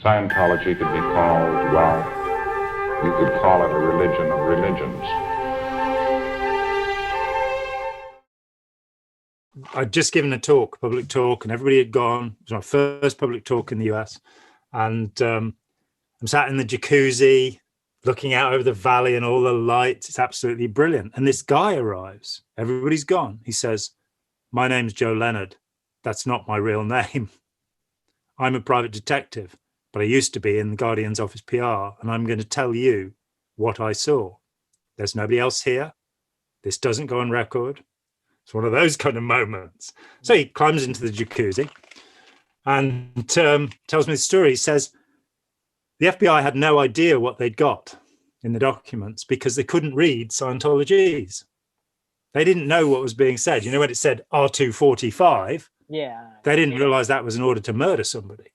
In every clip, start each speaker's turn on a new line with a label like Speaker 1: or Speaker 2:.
Speaker 1: Scientology could be called, well, you could call it a religion of religions.
Speaker 2: I'd just given a talk, public talk, and everybody had gone. It was my first public talk in the US. And I'm sat in the jacuzzi, looking out over the valley and all the lights. It's absolutely brilliant. And this guy arrives. Everybody's gone. He says, "My name's Joe Leonard. That's not my real name. I'm a private detective, but I used to be in the Guardian's office PR, and I'm going to tell you what I saw. There's nobody else here. This doesn't go on record." It's one of those kind of moments. So he climbs into the jacuzzi and tells me the story. He says, the FBI had no idea what they'd got in the documents because they couldn't read Scientologies. They didn't know what was being said. You know, when it said R245, they didn't realize that was an order to murder somebody.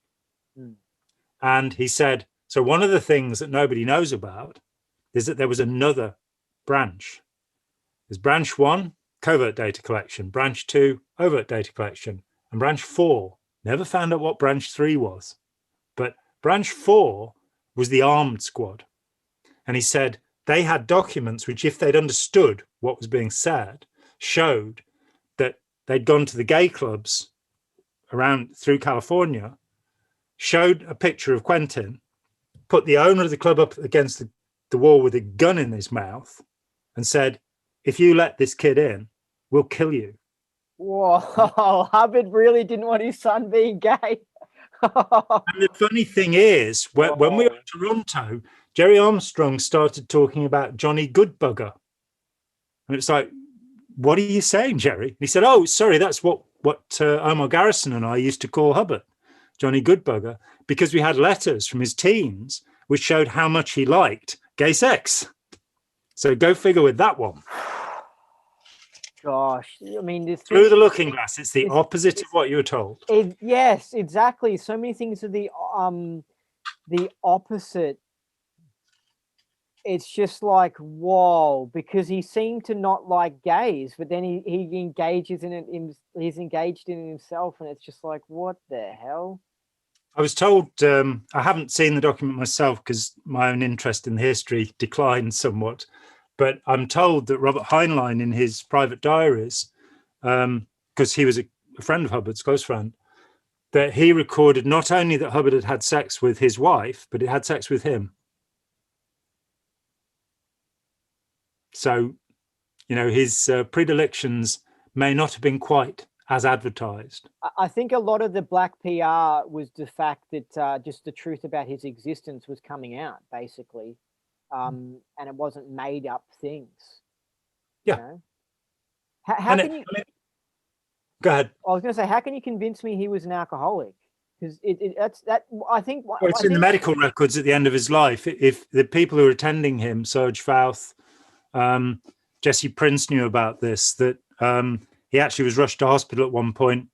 Speaker 2: And he said, so one of the things that nobody knows about is that there was another branch. There's branch 1, covert data collection, branch 2, overt data collection, and branch 4, never found out what branch 3 was. But branch 4 was the armed squad. And he said they had documents which, if they'd understood what was being said, showed that they'd gone to the gay clubs around through California, showed a picture of Quentin, put the owner of the club up against the wall with a gun in his mouth and said, if you let this kid in, we'll kill you.
Speaker 3: Whoa, Hubbard really didn't want his son being gay.
Speaker 2: And the funny thing is, when we were in Toronto, Jerry Armstrong started talking about Johnny Goodbugger. And it's like, what are you saying, Jerry? And he said, oh, sorry, that's what Omar Garrison and I used to call Hubbard, Johnny Goodbugger, because we had letters from his teens which showed how much he liked gay sex. So go figure with that one.
Speaker 3: Gosh, I mean,
Speaker 2: through the looking glass, it's the opposite of what you were told.
Speaker 3: Yes, exactly. So many things are the opposite. It's just like, whoa, because he seemed to not like gays, but then he engages in it. He's engaged in it himself, and it's just like, what the hell?
Speaker 2: I was told, I haven't seen the document myself because my own interest in the history declined somewhat. But I'm told that Robert Heinlein, in his private diaries, because he was a friend of Hubbard's, close friend, that he recorded not only that Hubbard had had sex with his wife, but he had sex with him. So, you know, his predilections may not have been quite as advertised.
Speaker 3: I think a lot of the black PR was the fact that just the truth about his existence was coming out, basically. And it wasn't made up things.
Speaker 2: Yeah.
Speaker 3: You know? How can you?
Speaker 2: Go ahead.
Speaker 3: I was going to say, how can you convince me he was an alcoholic? Because I think.
Speaker 2: Well, it's in the medical records at the end of his life. If the people who were attending him, Serge Fouth, Jesse Prince knew about this, that he actually was rushed to hospital at one point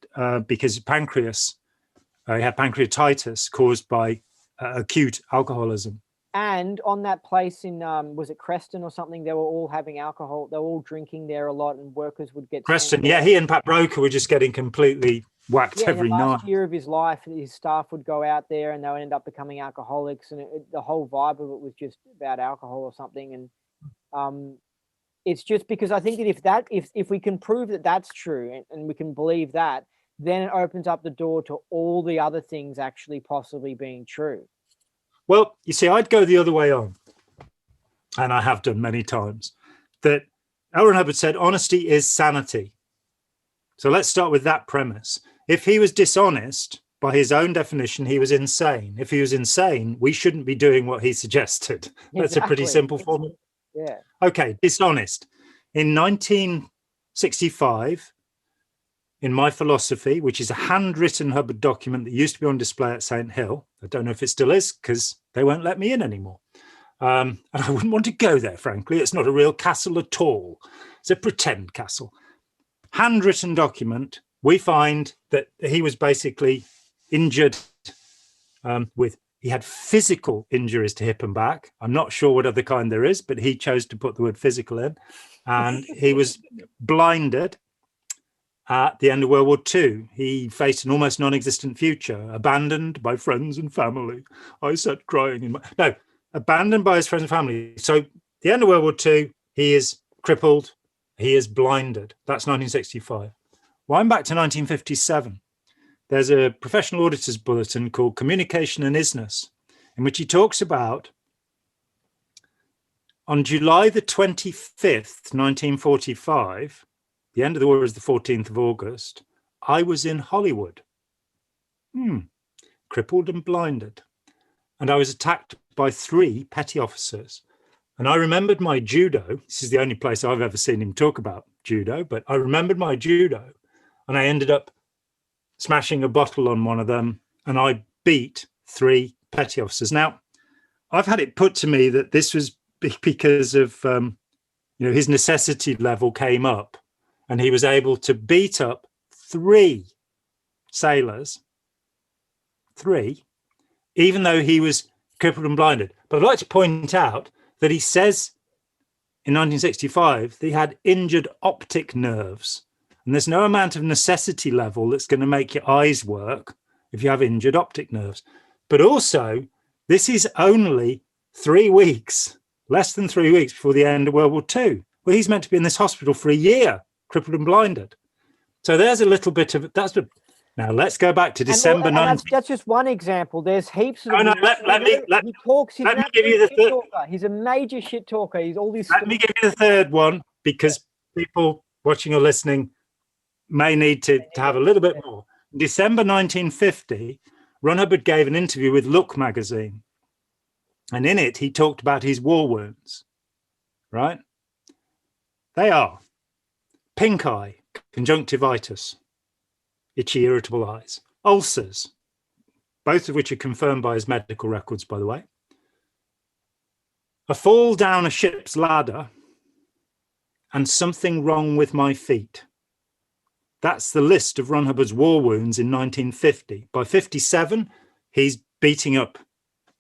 Speaker 2: because he had pancreatitis caused by acute alcoholism.
Speaker 3: And on that place in, was it Creston or something, they were all having alcohol. They were all drinking there a lot, and workers would get...
Speaker 2: Creston, yeah, he and Pat Broker were just getting completely whacked every night.
Speaker 3: Last year of his life, his staff would go out there and they would end up becoming alcoholics, and the whole vibe of it was just about alcohol or something. And it's just because I think that if we can prove that that's true and we can believe that, then it opens up the door to all the other things actually possibly being true.
Speaker 2: Well, you see, I'd go the other way on, and I have done many times, that L. Ron Hubbard said honesty is sanity. So let's start with that premise. If he was dishonest, by his own definition, he was insane. If he was insane, we shouldn't be doing what he suggested. That's a pretty simple formula.
Speaker 3: Yeah.
Speaker 2: Okay, dishonest. In 1965, in My Philosophy, which is a handwritten Hubbard document that used to be on display at St. Hill. I don't know if it still is because they won't let me in anymore. And I wouldn't want to go there, frankly. It's not a real castle at all. It's a pretend castle. Handwritten document, we find that he was basically injured he had physical injuries to hip and back. I'm not sure what other kind there is, but he chose to put the word physical in. And he was blinded. at the end of World War II. He faced an almost non-existent future, abandoned by friends and family. I sat crying in my... No, abandoned by his friends and family. So the end of World War II, he is crippled, he is blinded. That's 1965. Wind back to 1957. There's a professional auditor's bulletin called Communication and Isness, in which he talks about on July the 25th, 1945, the end of the war is the 14th of August, I was in Hollywood, crippled and blinded, and I was attacked by 3 petty officers. And I remembered my judo. This is the only place I've ever seen him talk about judo, but I remembered my judo, and I ended up smashing a bottle on one of them, and I beat 3 petty officers. Now, I've had it put to me that this was because of, his necessity level came up, and he was able to beat up 3 sailors, 3, even though he was crippled and blinded. But I'd like to point out that he says in 1965 that he had injured optic nerves. And there's no amount of necessity level that's going to make your eyes work if you have injured optic nerves. But also, this is only 3 weeks, less than 3 weeks before the end of World War II. Well, he's meant to be in this hospital for a year, crippled and blinded. So there's a little bit of that's. Now let's go back to December 19.
Speaker 3: That's just one example. There's heaps of.
Speaker 2: No, let me give you the third.
Speaker 3: He's a major shit talker. He's all this.
Speaker 2: Let me give you the third one, because people watching or listening may need to have a little bit more. In December 1950, Ron Hubbard gave an interview with Look magazine, and in it he talked about his war wounds. Right? They are pink eye, conjunctivitis, itchy, irritable eyes, ulcers, both of which are confirmed by his medical records, by the way, a fall down a ship's ladder, and something wrong with my feet. That's the list of Ron Hubbard's war wounds in 1950. By 57, he's beating up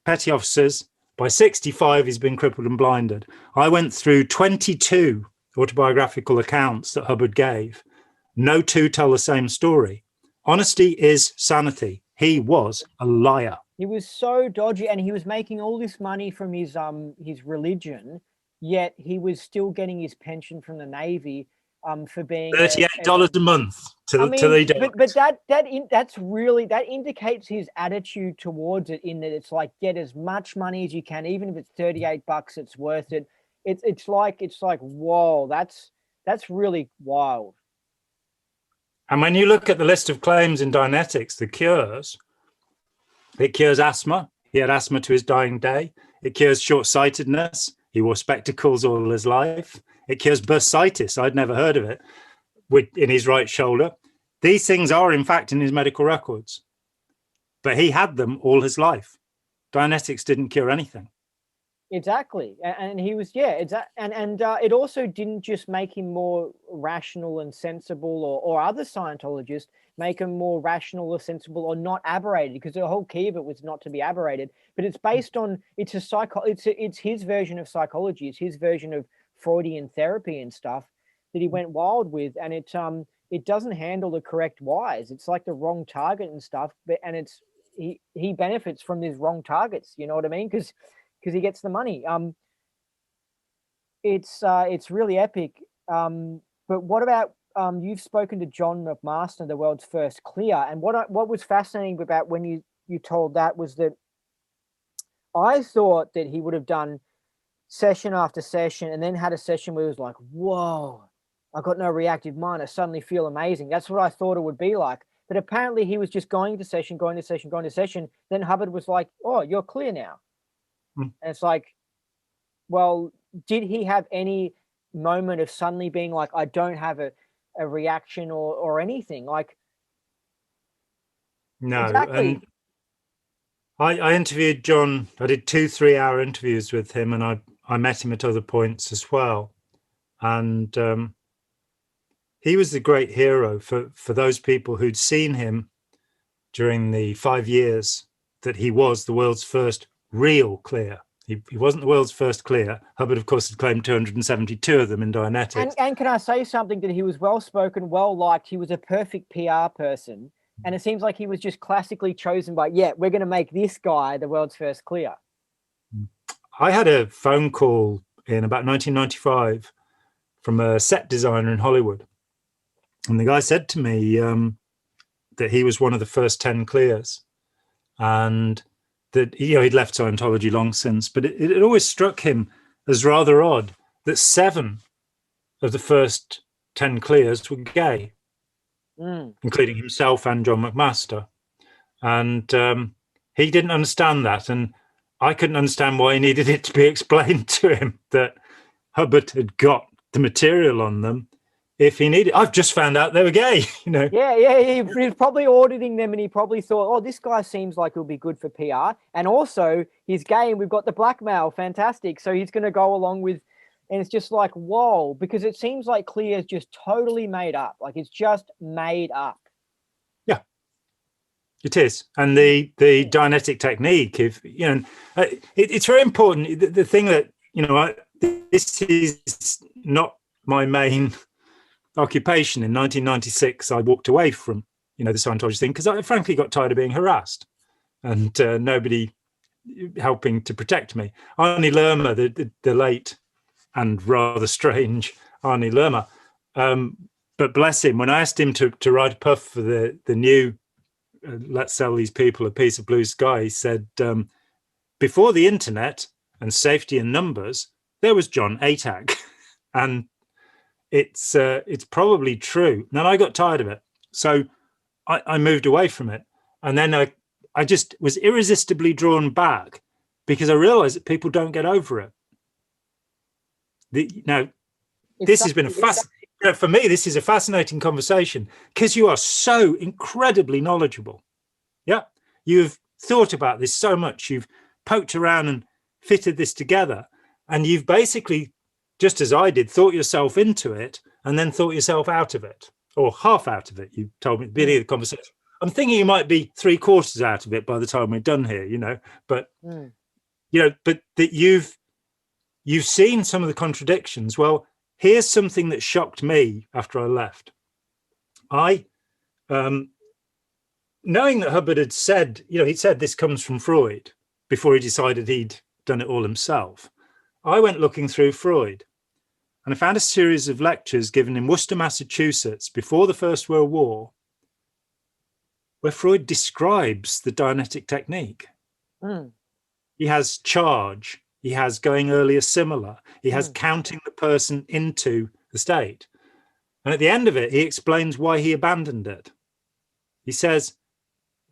Speaker 2: petty officers. By 65, he's been crippled and blinded. I went through 22 autobiographical accounts that Hubbard gave. No 2 tell the same story. Honesty is sanity. He was a liar.
Speaker 3: He was so dodgy, and he was making all this money from his religion, yet he was still getting his pension from the Navy for being
Speaker 2: $38 a month till he died.
Speaker 3: But that indicates his attitude towards it, in that it's like, get as much money as you can, even if it's $38, it's worth it. It's like whoa, that's really wild.
Speaker 2: And when you look at the list of claims in Dianetics, the cures, it cures asthma. He had asthma to his dying day. It cures short-sightedness. He wore spectacles all his life. It cures bursitis. I'd never heard of it, in his right shoulder. These things are, in fact, in his medical records. But he had them all his life. Dianetics didn't cure anything.
Speaker 3: Exactly. And he was, and it also didn't just make him more rational and sensible, or other Scientologists make him more rational or sensible or not aberrated, because the whole key of it was not to be aberrated. But it's based on, it's his version of psychology. It's his version of Freudian therapy and stuff that he went wild with. And it doesn't handle the correct whys. It's like the wrong target and stuff. And he benefits from these wrong targets. You know what I mean? Because he gets the money. It's really epic. But what about you've spoken to John McMaster, the world's first clear, and what was fascinating about when you told that was that I thought that he would have done session after session and then had a session where it was like, whoa, I got no reactive mind, I suddenly feel amazing. That's what I thought it would be like. But apparently he was just going to session. Then Hubbard was like, oh, you're clear now. And it's like, well, did he have any moment of suddenly being like, I don't have a reaction or anything? Like,
Speaker 2: no.
Speaker 3: Exactly.
Speaker 2: And I interviewed John. I did 2 3-hour interviews with him, and I met him at other points as well. And he was the great hero for those people who'd seen him during the 5 years that he was the world's first real clear. He wasn't the world's first clear. Hubbard, of course, had claimed 272 of them in Dianetics.
Speaker 3: And can I say something, that he was well-spoken, well-liked. He was a perfect PR person. And it seems like he was just classically chosen by, yeah, we're going to make this guy the world's first clear.
Speaker 2: I had a phone call in about 1995 from a set designer in Hollywood. And the guy said to me that he was one of the first 10 clears. And that he'd left Scientology long since, but it always struck him as rather odd that 7 of the first 10 clears were gay, including himself and John McMaster. And he didn't understand that, and I couldn't understand why he needed it to be explained to him that Hubbard had got the material on them if he needed. I've just found out they were gay,
Speaker 3: Yeah, he was probably auditing them, and he probably thought, oh, this guy seems like he'll be good for PR. And also, he's gay, and we've got the blackmail. Fantastic. So he's going to go along with, and it's just like, whoa, because it seems like clear is just totally made up. Like, it's just made up. Yeah.
Speaker 2: It is. And the Dianetic technique, it's very important. The thing that, this is not my main occupation. In 1996, I walked away from, the Scientology thing because I frankly got tired of being harassed and nobody helping to protect me. Arnie Lerma, the late and rather strange Arnie Lerma, but bless him, when I asked him to write a puff for the new Let's Sell These People a Piece of Blue Sky, he said, before the internet and safety in numbers, there was Jon Atack. And it's probably true. And then I got tired of it. So I moved away from it. And then I just was irresistibly drawn back because I realized that people don't get over it. This has been for me, this is a fascinating conversation because you are so incredibly knowledgeable. Yeah. You've thought about this so much. You've poked around and fitted this together. And you've basically, just as I did, thought yourself into it and then thought yourself out of it, or half out of it. You told me at the beginning of the conversation. I'm thinking you might be 3/4 out of it by the time we're done here, but but that you've seen some of the contradictions. Well, here's something that shocked me after I left. Knowing that Hubbard had said, he'd said this comes from Freud before he decided he'd done it all himself. I went looking through Freud and I found a series of lectures given in Worcester, Massachusetts before the First World War, where Freud describes the Dianetic technique. He has charge, he has going earlier similar, he has counting the person into the state. And at the end of it, he explains why he abandoned it. He says,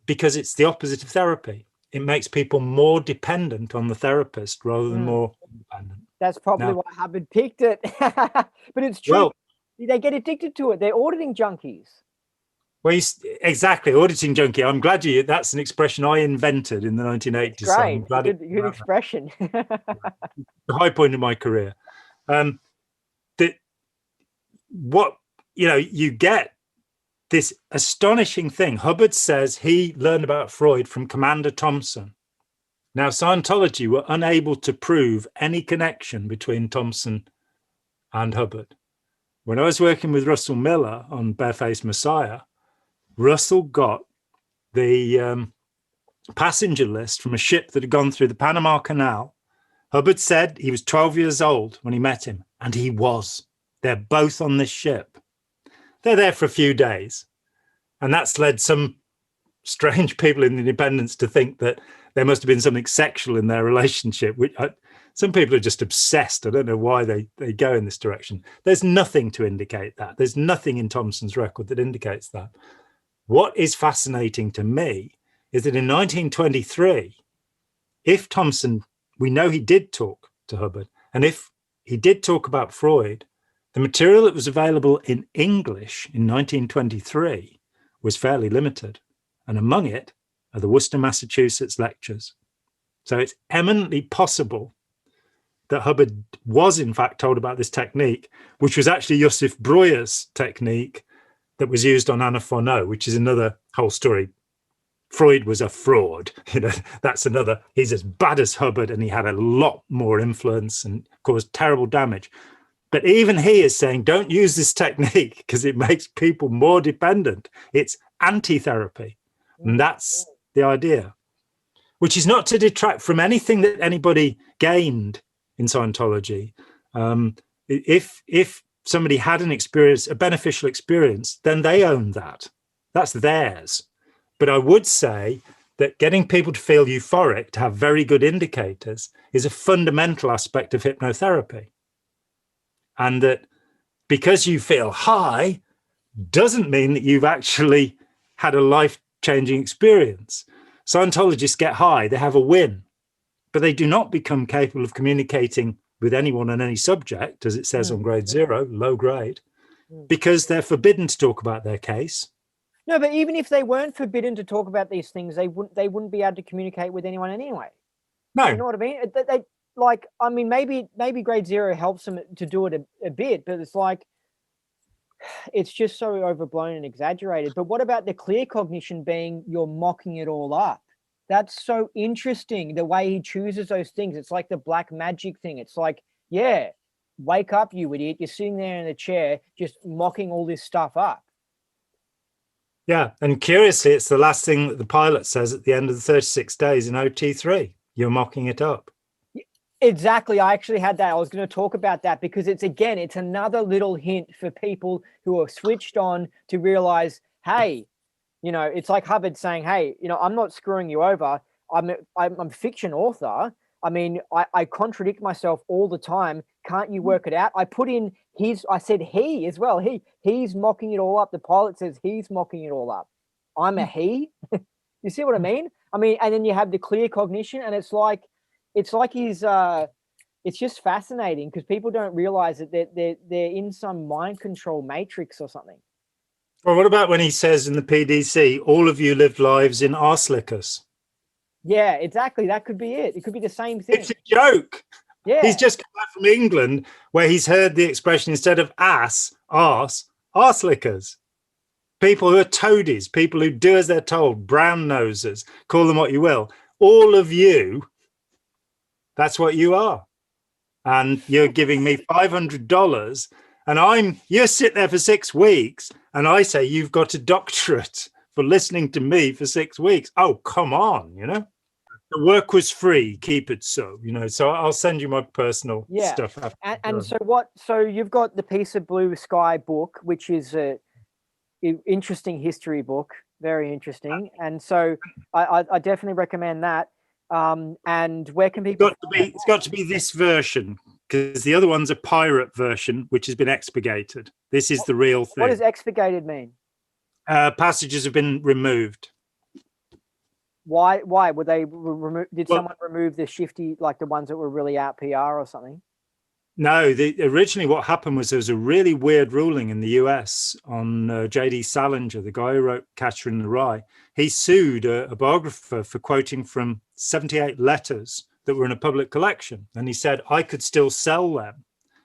Speaker 2: because it's the opposite of therapy. It makes people more dependent on the therapist rather than more independent.
Speaker 3: That's probably why Hubbard picked it. But it's true. Well, they get addicted to it. They're auditing junkies.
Speaker 2: Well, exactly, auditing junkie. I'm glad that's an expression I invented in the 1980s.
Speaker 3: It's great. So good expression.
Speaker 2: The high point of my career. You get this astonishing thing. Hubbard says he learned about Freud from Commander Thompson. Now, Scientology were unable to prove any connection between Thompson and Hubbard. When I was working with Russell Miller on Barefaced Messiah, Russell got the passenger list from a ship that had gone through the Panama Canal. Hubbard said he was 12 years old when he met him, and he was. They're both on this ship. They're there for a few days. And that's led some strange people in the independents to think that there must have been something sexual in their relationship. Some people are just obsessed. I don't know why they go in this direction. There's nothing to indicate that. There's nothing in Thompson's record that indicates that. What is fascinating to me is that in 1923, if Thompson, we know he did talk to Hubbard, and if he did talk about Freud, the material that was available in English in 1923 was fairly limited. And among it are the Worcester, Massachusetts lectures. So it's eminently possible that Hubbard was in fact told about this technique, which was actually Josef Breuer's technique that was used on Anna Fourneau, which is another whole story Freud was a fraud. That's another. He's as bad as Hubbard, and he had a lot more influence and caused terrible damage. But even he is saying, don't use this technique because it makes people more dependent. It's anti-therapy. And that's the idea, which is not to detract from anything that anybody gained in Scientology. If somebody had an experience, a beneficial experience, then they own that. That's theirs. But I would say that getting people to feel euphoric, to have very good indicators, is a fundamental aspect of hypnotherapy. And that because you feel high doesn't mean that you've actually had a life-changing experience. Scientologists get high, they have a win, but they do not become capable of communicating with anyone on any subject, as it says on grade 0, low grade, because they're forbidden to talk about their case.
Speaker 3: No, but even if they weren't forbidden to talk about these things, they wouldn't be able to communicate with anyone anyway.
Speaker 2: No.
Speaker 3: You know what I mean? Maybe grade 0 helps them to do it a bit, but it's like, it's just so overblown and exaggerated. But what about the clear cognition being you're mocking it all up? That's so interesting, the way he chooses those things. It's like the black magic thing. It's like, yeah, wake up, you idiot. You're sitting there in a chair just mocking all this stuff up.
Speaker 2: Yeah, and curiously, it's the last thing that the pilot says at the end of the 36 days in OT3. You're mocking it up.
Speaker 3: Exactly. I actually had that. I was going to talk about that because it's another little hint for people who are switched on to realize, hey, it's like Hubbard saying, hey, I'm not screwing you over. I'm a fiction author. I mean, I contradict myself all the time. Can't you work it out? I put in I said he as well. He's mocking it all up. The pilot says he's mocking it all up. I'm a he. You see what I mean? I mean, and then you have the clear cognition, and it's like he's it's just fascinating because people don't realize that they're in some mind control matrix or something.
Speaker 2: Well, what about when he says in the PDC, all of you lived lives in arse lickers?
Speaker 3: Yeah, exactly. That could be it. It could be the same thing.
Speaker 2: It's a joke.
Speaker 3: Yeah.
Speaker 2: He's just come back from England where he's heard the expression, instead of arse lickers. People who are toadies, people who do as they're told, brown nosers, call them what you will. All of you, that's what you are. And you're giving me $500 and you sit there for 6 weeks and I say, you've got a doctorate for listening to me for 6 weeks. Oh, come on, The work was free, keep it so, so I'll send you my personal stuff after.
Speaker 3: And so you've got the Piece of Blue Sky book, which is a interesting history book, very interesting. And so I definitely recommend that. And where can people?
Speaker 2: It's got to be this version, because the other one's a pirate version, which has been expurgated. This is the real thing.
Speaker 3: What does expurgated mean?
Speaker 2: Passages have been removed.
Speaker 3: Why were they removed? Did someone remove the shifty, like the ones that were really out PR or something?
Speaker 2: No, originally what happened was there was a really weird ruling in the US on J.D. Salinger, the guy who wrote Catcher in the Rye. He sued a biographer for quoting from 78 letters that were in a public collection. And he said, I could still sell them.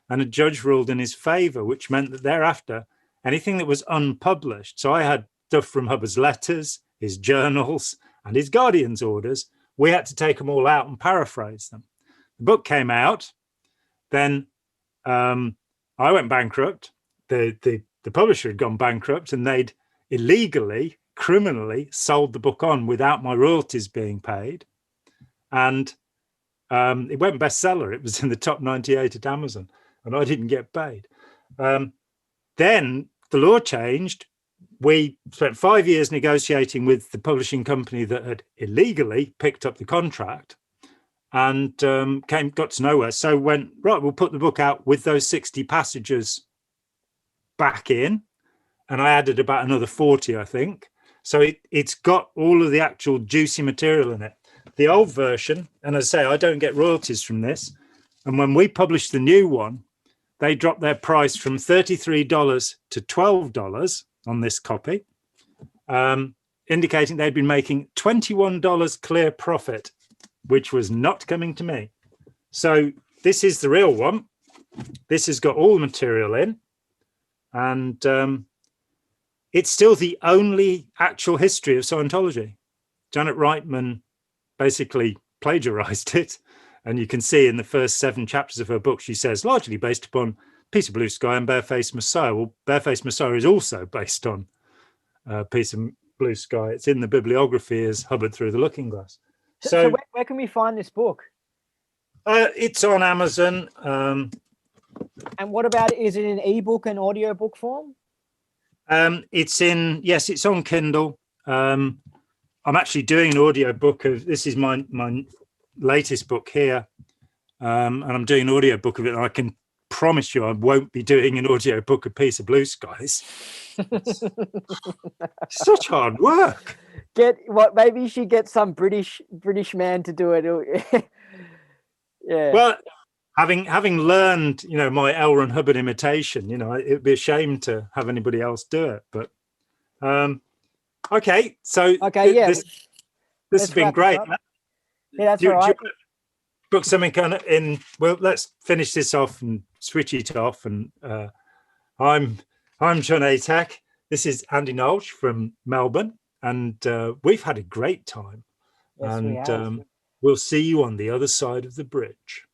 Speaker 2: And a judge ruled in his favor, which meant that thereafter, anything that was unpublished. So I had stuff from Hubbard's letters, his journals, and his guardian's orders. We had to take them all out and paraphrase them. The book came out. Then I went bankrupt. The publisher had gone bankrupt, and they'd illegally, criminally sold the book on without my royalties being paid. And it went bestseller. It was in the top 98 at Amazon, and I didn't get paid. Then the law changed. We spent 5 years negotiating with the publishing company that had illegally picked up the contract, and got to nowhere. So went, right, we'll put the book out with those 60 passages back in. And I added about another 40, I think. So it's got all of the actual juicy material in it. The old version, and as I say, I don't get royalties from this. And when we published the new one, they dropped their price from $33 to $12 on this copy, indicating they'd been making $21 clear profit, which was not coming to me. So this is the real one. This has got all the material in, and it's still the only actual history of Scientology. Janet Reitman basically plagiarized it. And you can see in the first 7 chapters of her book, she says, largely based upon Piece of Blue Sky and Barefaced Messiah. Well, Barefaced Messiah is also based on Piece of Blue Sky. It's in the bibliography as Hubbard Through the Looking Glass.
Speaker 3: So where can we find this book?
Speaker 2: It's on Amazon.
Speaker 3: And what about, is it in ebook and audiobook form?
Speaker 2: It's on Kindle. I'm actually doing an audiobook of, this is my latest book here. And I'm doing an audiobook of it. And I can promise you I won't be doing an audiobook of Piece of Blue Skies. Such hard work.
Speaker 3: Maybe you should get some British man to do it. Yeah.
Speaker 2: Well, having learned, my L. Ron Hubbard imitation, it'd be a shame to have anybody else do it. But okay, so this has been great.
Speaker 3: Yeah, that's all right.
Speaker 2: Book something kind of in. Well, let's finish this off and switch it off. And I'm Jon Atack. This is Andy Knowles from Melbourne, and we've had a great time.
Speaker 3: Yes,
Speaker 2: and we'll see you on the other side of the bridge.